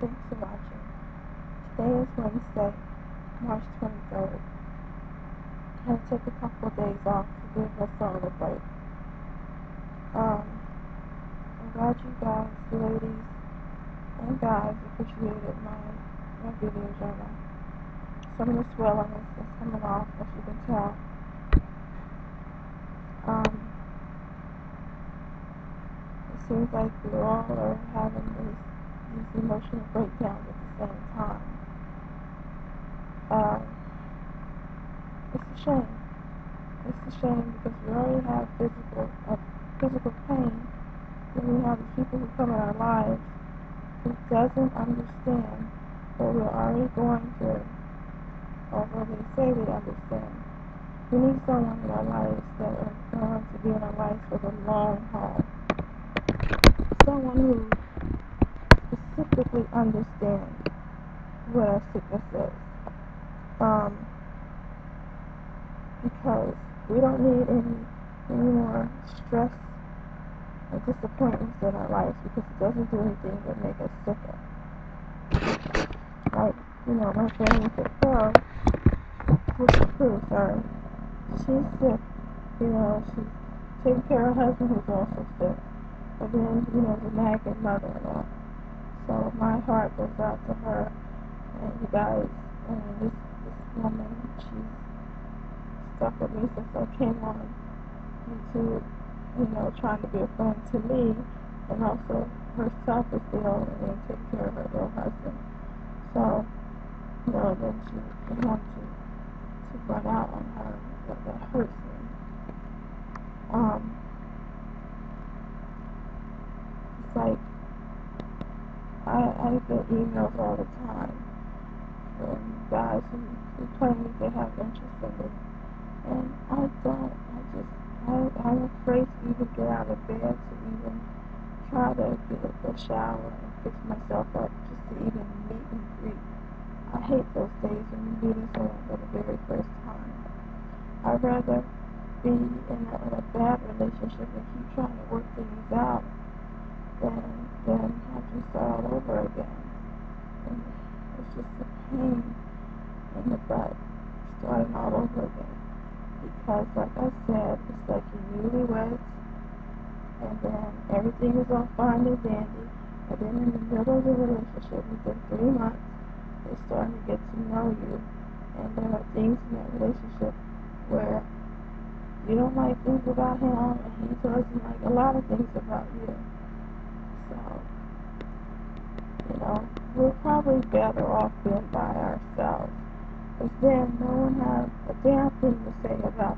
Thanks for watching. Today is Wednesday, March 23rd. I had to take a couple of days off to give us all a break. I'm glad you guys, ladies and guys, appreciated my videos right now. Some of the swelling is coming off, as you can tell. It seems like we all are having these emotional breakdowns at the same time. It's a shame. It's a shame because we already have physical pain, and we have these people who come in our lives who doesn't understand what we're already going through, although they say they understand. We need someone in our lives that are going to be in our lives for the long haul. Someone who specifically understands what our sickness is. Because we don't need any more stress or disappointments in our lives, because it doesn't do anything but make us sicker. Like, my friend Carol, which is true, sorry. She's sick, she's taking care of her husband who's also sick. And then, the nagging mother-in-law. So my heart goes out to her and you guys. This woman, she's stuck with me since I came on YouTube, trying to be a friend to me, and also herself is ill and then taking care of her ill husband. So, then she wanted to run out on her. That hurts me. It's like I get emails all the time from guys who claim they have interest in this, and I don't. I'm afraid to even get out of bed to even try to get a shower and fix myself up just to even meet and greet. I hate those days when you're meeting someone for the very first time. I'd rather be in a bad relationship and keep trying to work things out than have to start all over again. And it's just a pain in the butt starting all over again. Because, like I said, it's like you're newlyweds, and then everything is all fine and dandy, and then in the middle of the relationship, within 3 months, they're starting to get to know you, and there are things in that relationship where you don't like things about him, and he doesn't like a lot of things about you. So, we're probably better off being by ourselves. Because then no one has a damn thing to say about,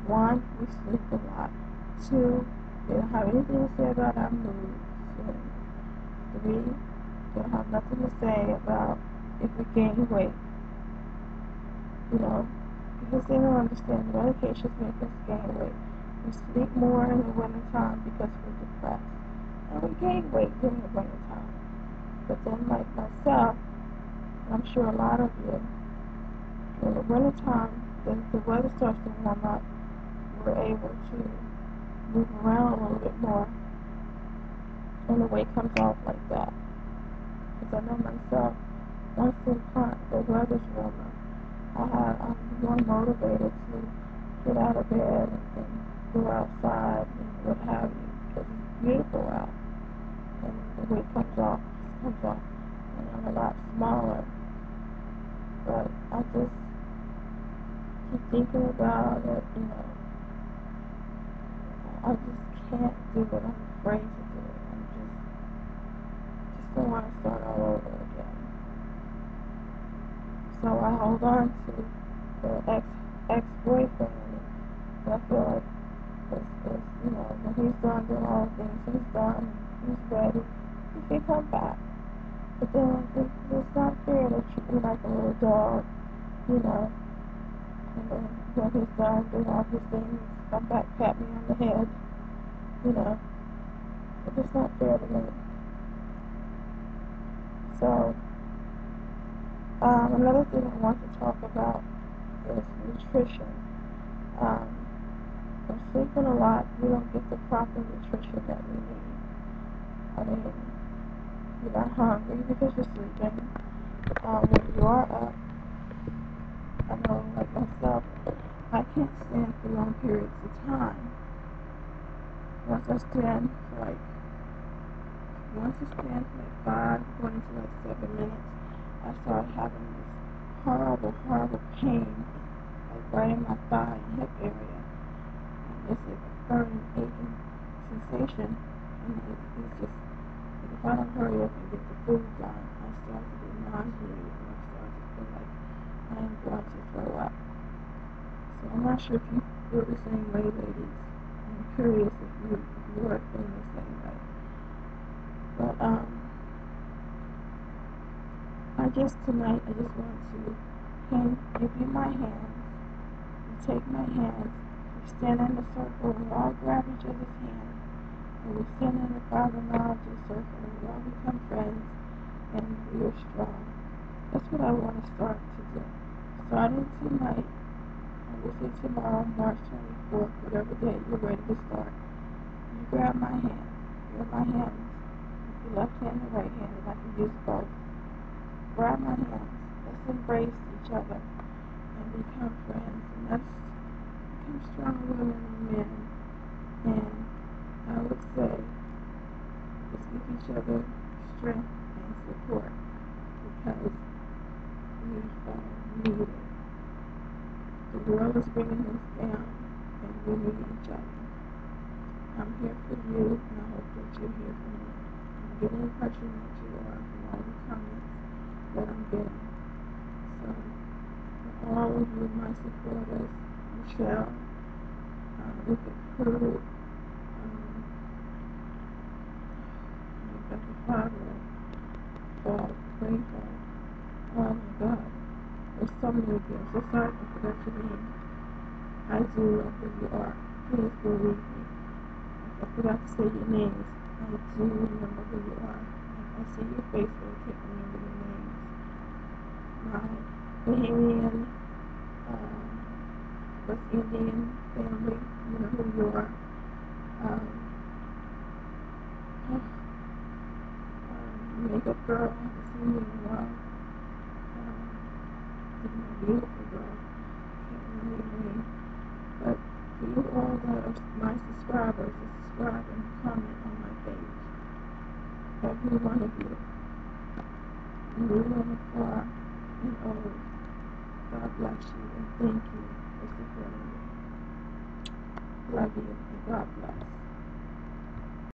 1, we sleep a lot. 2, they don't have anything to say about our mood swings. 3, they don't have nothing to say about if we gain weight. Because they don't understand medications make us gain weight. We sleep more in the wintertime because we're depressed. And we gain weight during the wintertime. But then, like myself, and I'm sure a lot of you, in the wintertime, the weather starts to warm up. We're able to move around a little bit more, and the weight comes off like that. Because I know myself, once the weather's warmer, I'm more motivated to get out of bed and go outside and what have you, because it's beautiful out, and the weight comes off, and I'm a lot smaller. But I just keep thinking about it, I just can't do it. I'm afraid to do it. I'm just don't want to start all over again. So I hold on to the ex-boyfriend, and I feel like when he's done doing all the things he's done, he's ready, he can come back. But then I think it's not fair to treat me like a little dog, and then when he's done doing all his things, come back, pat me on the head, It's just not fair to me. So, another thing I want to talk about is nutrition. From sleeping a lot, we don't get the proper nutrition that we need. I mean, you're not hungry because you're sleeping. When you are up, I know, like myself, I can't stand for long periods of time. Once I stand for like, once I stand for like going into like 7 minutes, I start having this horrible pain, like right in my thigh and hip area. And it's like a burning, aching sensation. And it's just, like if I don't hurry up and get the food done, I start to get nauseated and I start to feel like I am going to throw up. So I'm not sure if you feel the same way, ladies. I'm curious if you are feeling the same way. But tonight I just want to give you my hands. You take my hands. We stand in a circle and we all grab each other's hand. And we stand in a fibromyalgia circle and we all become friends. And we are strong. That's what I want to start to do. Starting tonight, and we'll say tomorrow, March 24th, whatever day you're ready to start. You grab my hand. Grab my hands. Your left hand and right hand, and I can use both. Grab my hands. Let's embrace each other and become friends. And let's become strong women and men. And I would say, let's give each other strength and support because we all need it. The world is bringing us down, and we need each other. I'm here for you, and I hope that you're here for me. I'm getting the impression that you are from all the comments that I'm getting. So, for all of you, my supporters, Michelle, look at Crew, Rebecca Father, Paul, Playful. Oh my God, there's so many of you. I'm so sorry I forgot your name. I do know who you are. Please believe me. If I forgot to say your names, I do remember who you are. I see your face, but I can't remember your names. My Bahamian, West Indian family, you know who you are. Makeup girl, I haven't seen you in a while. Beautiful girl, can't remember your name. But for you all that are my subscribers, subscribe and comment on my page. Every one of you, new and far and old, God bless you and thank you for supporting me. Love you and God bless.